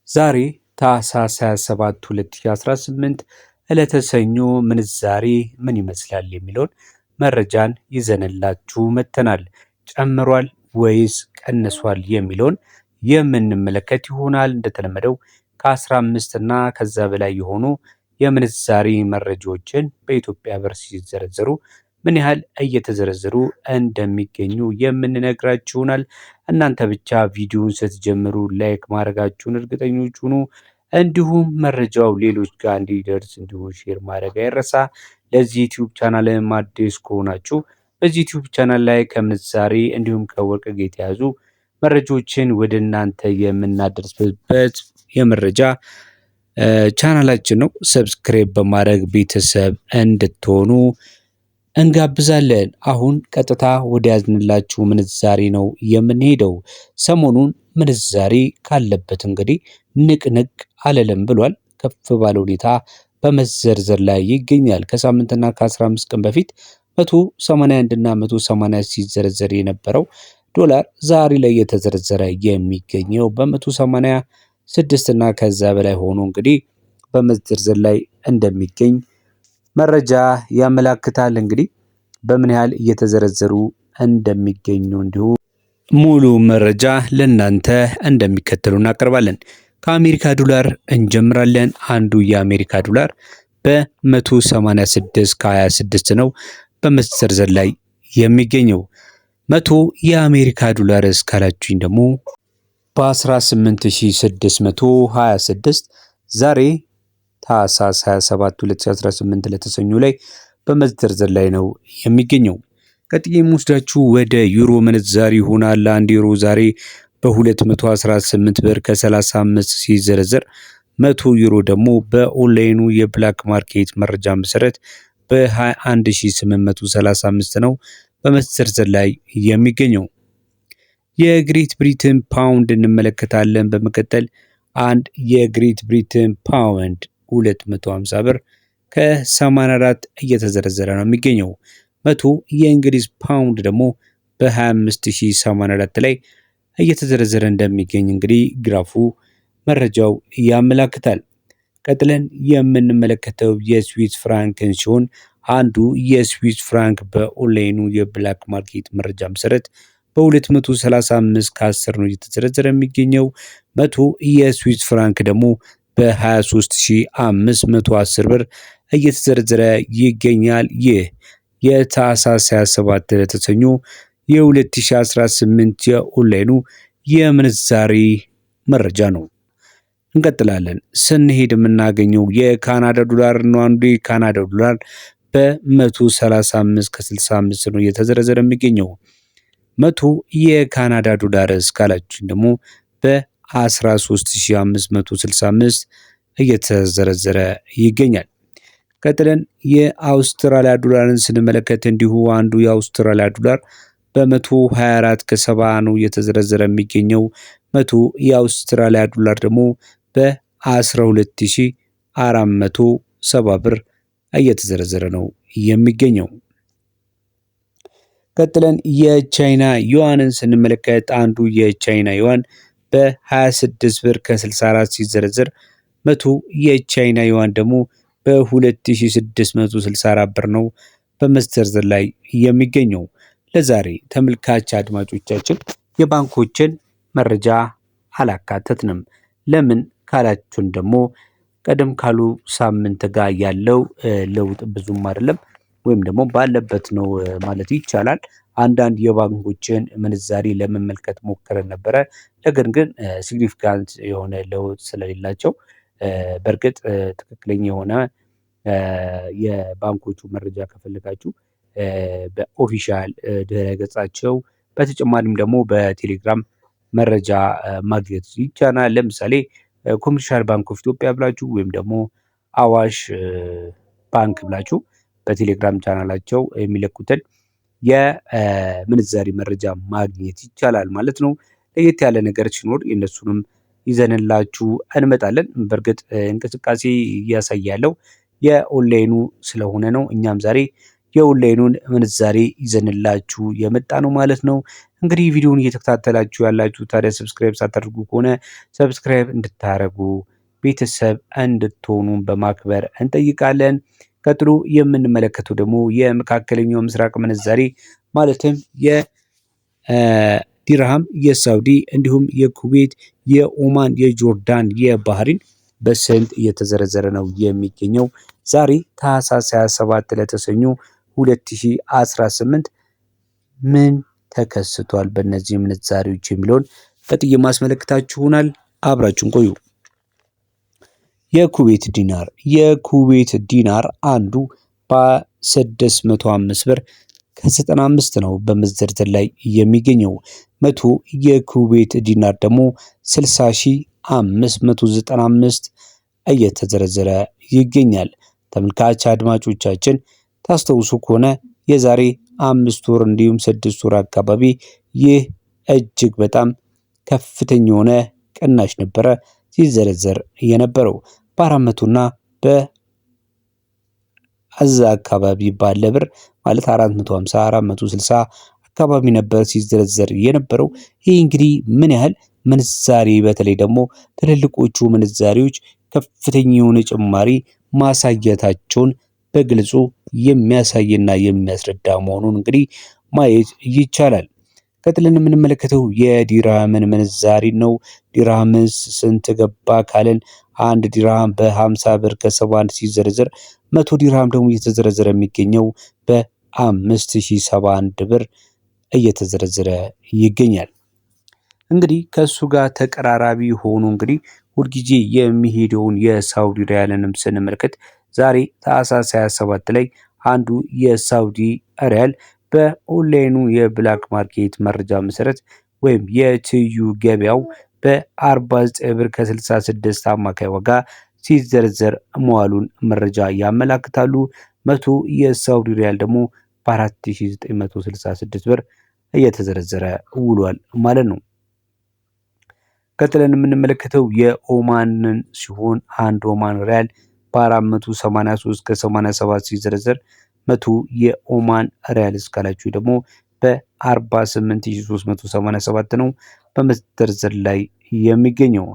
ዛሬ ታህሳስ 27 2018 ዕለተ ሰኞ ምንዛሬ ምን ይመስላል የሚለውን መረጃን ይዘንላችሁ መጥተናል። ጨምሯል ወይስ ቀንሷል የሚለውን የምንመለከት ይሆናል። እንደተለመደው ከ15 እና ከዛ በላይ የሆኑ የምንዛሬ መረጃዎችን በኢትዮጵያ ብር ሲዘረዘሩ ምን ያህል እየተዘረዘሩ እንደሚገኙ የምንነግራችሁ ይሆናል። እናንተ ብቻ ቪዲዮውን ስትጀምሩ ላይክ ማድረጋችሁን እርግጠኞች ሁኑ። እንዲሁም መረጃው ሌሎች ጋር እንዲደርስ እንዲሁ ሼር ማድረግ አይረሳ። ለዚህ ዩቲዩብ ቻናል አዲስ ከሆናችሁ በዚህ ዩቲዩብ ቻናል ላይ ከምንዛሬ እንዲሁም ከወርቅ ጋር የተያዙ መረጃዎችን ወደ እናንተ የምናደርስበት የመረጃ ቻናላችን ነው። ሰብስክራይብ በማድረግ ቤተሰብ እንድትሆኑ እንጋብዛለን። አሁን ቀጥታ ወደ ያዝንላችሁ ምንዛሬ ነው የምንሄደው። ሰሞኑን ምንዛሬ ካለበት እንግዲህ ንቅንቅ አለለም ብሏል። ከፍ ባለ ሁኔታ በመዘርዘር ላይ ይገኛል። ከሳምንትና ከ15 ቀን በፊት 181 እና 180 ሲዘረዘር የነበረው ዶላር ዛሬ ላይ የተዘረዘረ የሚገኘው በ186 እና ከዛ በላይ ሆኖ እንግዲህ በመዘርዘር ላይ እንደሚገኝ መረጃ ያመላክታል። እንግዲህ በምን ያህል እየተዘረዘሩ እንደሚገኙ እንዲሁ ሙሉ መረጃ ለናንተ እንደሚከተሉ እናቀርባለን። ከአሜሪካ ዶላር እንጀምራለን። አንዱ የአሜሪካ ዶላር በ186 ከ26 ነው በመዘርዘር ላይ የሚገኘው። 100 የአሜሪካ ዶላር እስካላችሁኝ ደግሞ በ18626 ዛሬ ታህሳስ 27 2018 ለተሰኙ ላይ በመዘርዘር ላይ ነው የሚገኘው። ቀጥዬ የምወስዳችሁ ወደ ዩሮ ምንዛሪ ይሆናል። አንድ ዩሮ ዛሬ በ218 ብር ከ35 ሲዘረዘር 100 ዩሮ ደግሞ በኦንላይኑ የብላክ ማርኬት መረጃ መሰረት በ21835 ነው በመዘርዘር ላይ የሚገኘው። የግሬት ብሪትን ፓውንድ እንመለከታለን። በመቀጠል አንድ የግሬት ብሪትን ፓውንድ 250 ብር ከ84 እየተዘረዘረ ነው የሚገኘው። 100 የእንግሊዝ ፓውንድ ደግሞ በ25084 ላይ እየተዘረዘረ እንደሚገኝ እንግዲህ ግራፉ መረጃው ያመላክታል። ቀጥለን የምንመለከተው የስዊስ ፍራንክን ሲሆን አንዱ የስዊስ ፍራንክ በኦንላይኑ የብላክ ማርኬት መረጃ መሰረት በ235 ከ10 ነው እየተዘረዘረ የሚገኘው። 100 የስዊስ ፍራንክ ደግሞ በ23510 ብር እየተዘረዘረ ይገኛል። ይህ የታህሳስ 27 ለተሰኙ የ2018 የኦንላይኑ የምንዛሬ መረጃ ነው። እንቀጥላለን። ስንሄድ የምናገኘው የካናዳ ዶላር ነው። አንዱ የካናዳ ዶላር በ135 ከ65 ነው እየተዘረዘረ የሚገኘው። 100 የካናዳ ዶላር እስካላችን ደግሞ በ13565 እየተዘረዘረ ይገኛል። ቀጥለን የአውስትራሊያ ዶላርን ስንመለከት እንዲሁ አንዱ የአውስትራሊያ ዶላር በ124 ከ70 ነው እየተዘረዘረ የሚገኘው። 100 የአውስትራሊያ ዶላር ደግሞ በ12470 ብር እየተዘረዘረ ነው የሚገኘው። ቀጥለን የቻይና ዩዋንን ስንመለከት አንዱ የቻይና ዩዋን በ26 ብር ከ64 ሲዘረዘር 100 የቻይና ዩዋን ደግሞ በ2664 ብር ነው በመዘርዘር ላይ የሚገኘው። ለዛሬ ተመልካች አድማጮቻችን የባንኮችን መረጃ አላካተትንም። ለምን ካላችሁን ደግሞ ቀደም ካሉ ሳምንት ጋር ያለው ለውጥ ብዙም አይደለም ወይም ደግሞ ባለበት ነው ማለት ይቻላል። አንዳንድ የባንኮችን ምንዛሬ ለመመልከት ሞክረን ነበረ። ነገር ግን ሲግኒፊካንት የሆነ ለውጥ ስለሌላቸው በእርግጥ ትክክለኛ የሆነ የባንኮቹ መረጃ ከፈለጋችሁ በኦፊሻል ድረ ገጻቸው በተጨማሪም ደግሞ በቴሌግራም መረጃ ማግኘት ይቻላል። ለምሳሌ ኮመርሻል ባንክ ኦፍ ኢትዮጵያ ብላችሁ ወይም ደግሞ አዋሽ ባንክ ብላችሁ በቴሌግራም ቻናላቸው የሚለቁትን የምንዛሬ መረጃ ማግኘት ይቻላል ማለት ነው። ለየት ያለ ነገር ሲኖር የእነሱንም ይዘንላችሁ እንመጣለን። በእርግጥ እንቅስቃሴ እያሳያለው የኦንላይኑ ስለሆነ ነው። እኛም ዛሬ የኦንላይኑን ምንዛሬ ይዘንላችሁ የመጣ ነው ማለት ነው። እንግዲህ ቪዲዮውን እየተከታተላችሁ ያላችሁ ታዲያ ሰብስክራይብ ሳታደርጉ ከሆነ ሰብስክራይብ እንድታደርጉ ቤተሰብ እንድትሆኑ በማክበር እንጠይቃለን። ቀጥሎ የምንመለከተው ደግሞ የመካከለኛው ምስራቅ ምንዛሬ ማለትም የዲርሃም፣ የሳውዲ እንዲሁም የኩዌት፣ የኦማን፣ የጆርዳን፣ የባህሪን በስንት እየተዘረዘረ ነው የሚገኘው። ዛሬ ታህሳስ 27 ለተሰኙ 2018 ምን ተከስቷል በእነዚህ ምንዛሬዎች የሚለውን ቀጥዬ ማስመለክታችሁናል። አብራችሁን ቆዩ። የኩዌት ዲናር አንዱ በ605 ብር ከ95 ነው በመዘርዘር ላይ የሚገኘው። 100 የኩዌት ዲናር ደግሞ 60,595 እየተዘረዘረ ይገኛል። ተመልካች አድማጮቻችን ታስተውሱ ከሆነ የዛሬ 5 ወር እንዲሁም 6 ወር አካባቢ ይህ እጅግ በጣም ከፍተኛ የሆነ ቅናሽ ነበረ ሲዘረዘር የነበረው በ400 እና በዛ አካባቢ ባለ ብር ማለት 450 460 አካባቢ ነበር ሲዘረዘር የነበረው። ይህ እንግዲህ ምን ያህል ምንዛሬ በተለይ ደግሞ ትልልቆቹ ምንዛሬዎች ከፍተኛ የሆነ ጭማሪ ማሳየታቸውን በግልጹ የሚያሳይና የሚያስረዳ መሆኑን እንግዲህ ማየት ይቻላል። ቀጥለን የምንመለከተው የዲርሃምን ምንዛሬ ነው። ዲርሃምስ ስንት ገባ ካለን አንድ ዲርሃም በ50 ብር ከ71 ሲዘረዘር 100 ዲርሃም ደግሞ እየተዘረዘረ የሚገኘው በ5071 ብር እየተዘረዘረ ይገኛል። እንግዲህ ከሱ ጋር ተቀራራቢ ሆኖ እንግዲህ ሁልጊዜ የሚሄደውን የሳውዲ ሪያልንም ስንመለከት ዛሬ ታህሳስ 27 ላይ አንዱ የሳውዲ ሪያል በኦንላይኑ የብላክ ማርኬት መረጃ መሰረት ወይም የትይዩ ገበያው በ49 ብር ከ66 አማካይ ዋጋ ሲዘረዘር መዋሉን መረጃ ያመላክታሉ። 100 የሳውዲ ሪያል ደግሞ በ4966 ብር እየተዘረዘረ ውሏል ማለት ነው። ቀጥለን የምንመለከተው የኦማንን ሲሆን አንድ ኦማን ሪያል በ483 ከ87 ሲዘረዘር 100 የኦማን ሪያል እስካላችሁ ደግሞ በ48387 ነው በመዘርዘር ላይ የሚገኘው።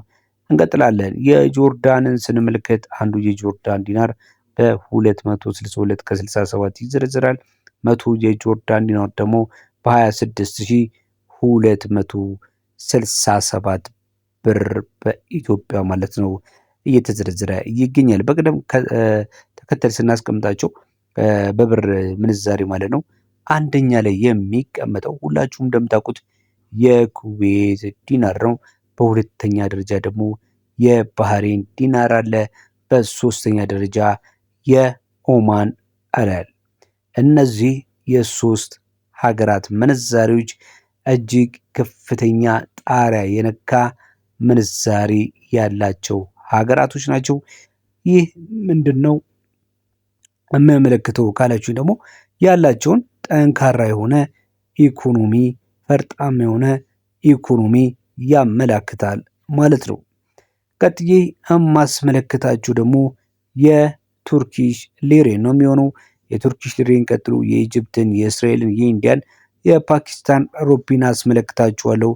እንቀጥላለን። የጆርዳንን ስንመለከት አንዱ የጆርዳን ዲናር በ262 ከ67 ይዘረዘራል። 100 የጆርዳን ዲናር ደግሞ በ26267 ብር በኢትዮጵያ ማለት ነው እየተዘረዘረ ይገኛል። በቅደም ተከተል ስናስቀምጣቸው በብር ምንዛሬ ማለት ነው አንደኛ ላይ የሚቀመጠው ሁላችሁም እንደምታውቁት የኩዌት ዲናር ነው። በሁለተኛ ደረጃ ደግሞ የባህሬን ዲናር አለ። በሶስተኛ ደረጃ የኦማን ሪያል። እነዚህ የሶስት ሀገራት ምንዛሬዎች እጅግ ከፍተኛ ጣሪያ የነካ ምንዛሬ ያላቸው ሀገራቶች ናቸው። ይህ ምንድነው የሚያመለክተው ካላችሁ ደግሞ ያላቸውን ጠንካራ የሆነ ኢኮኖሚ፣ ፈርጣማ የሆነ ኢኮኖሚ ያመላክታል ማለት ነው። ቀጥዬ የማስመለክታችሁ ደግሞ የቱርኪሽ ሊሬ ነው የሚሆነው። የቱርኪሽ ሊሬን ቀጥሎ የኢጅፕትን፣ የእስራኤልን፣ የኢንዲያን፣ የፓኪስታን ሩፒን አስመለክታችኋለሁ።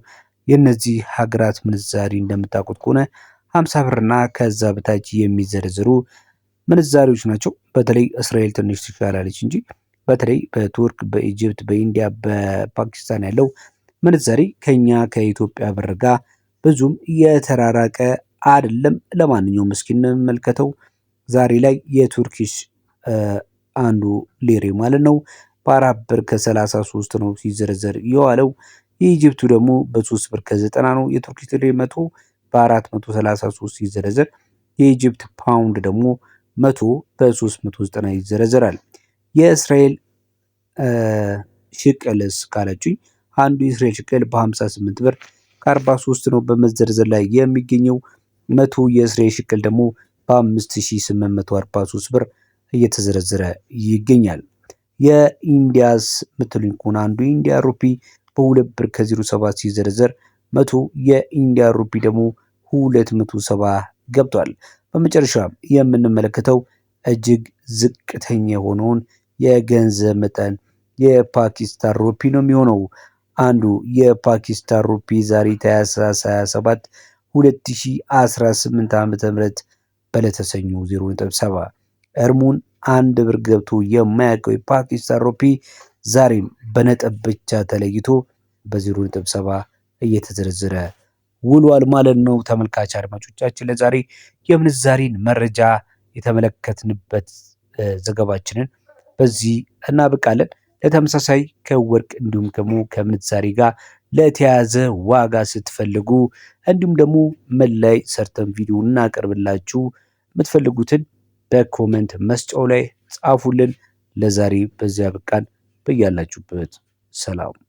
የእነዚህ ሀገራት ምንዛሪ እንደምታውቁት ከሆነ 50 ብርና ከዛ በታች የሚዘረዝሩ ምንዛሪዎች ናቸው። በተለይ እስራኤል ትንሽ ትሻላለች እንጂ በተለይ በቱርክ፣ በኢጅፕት፣ በኢንዲያ፣ በፓኪስታን ያለው ምንዛሪ ከኛ ከኢትዮጵያ ብር ጋር ብዙም የተራራቀ አይደለም። ለማንኛውም እስኪ እንመልከተው። ዛሬ ላይ የቱርኪሽ አንዱ ሊሬ ማለት ነው በ4 ብር ከ33 ነው ሲዘረዘር የዋለው። የኢጅፕቱ ደግሞ በ3 ብር ከ90 ነው። የቱርኪሽ ሊሬ 100 በ433 ሲዘረዘር የኢጅፕት ፓውንድ ደግሞ 100 በ390 ይዘረዘራል። የእስራኤል ሽቅልስ ካላችሁኝ አንዱ የእስራኤል ሽቅል በ58 ብር ከ43 ነው በመዘርዘር ላይ የሚገኘው። 100 የእስራኤል ሽቅል ደግሞ በ5843 ብር እየተዘረዘረ ይገኛል። የኢንዲያስ ምትሉኝ ከሆነ አንዱ የኢንዲያ ሩፒ በ2 ብር ከ07 ሲዘረዘር 100 የኢንዲያ ሩፒ ደግሞ 270 ገብቷል። በመጨረሻ የምንመለከተው እጅግ ዝቅተኛ የሆነውን የገንዘብ መጠን የፓኪስታን ሩፒ ነው የሚሆነው። አንዱ የፓኪስታን ሩፒ ዛሬ ታህሳስ 27 2018 ዓ.ም በዕለተ ሰኞ 0.7 እርሙን አንድ ብር ገብቶ የማያውቀው የፓኪስታን ሩፒ ዛሬም በነጥብ ብቻ ተለይቶ በ0.7 እየተዘረዘረ ውሏል ማለት ነው። ተመልካች አድማጮቻችን ለዛሬ የምንዛሬን መረጃ የተመለከትንበት ዘገባችንን በዚህ እናበቃለን። ለተመሳሳይ ከወርቅ እንዲሁም ደግሞ ከምንዛሬ ጋር ለተያዘ ዋጋ ስትፈልጉ እንዲሁም ደግሞ ምን ላይ ሰርተን ቪዲዮ እናቀርብላችሁ የምትፈልጉትን በኮሜንት መስጫው ላይ ጻፉልን። ለዛሬ በዚያ በቃን። በያላችሁበት ሰላም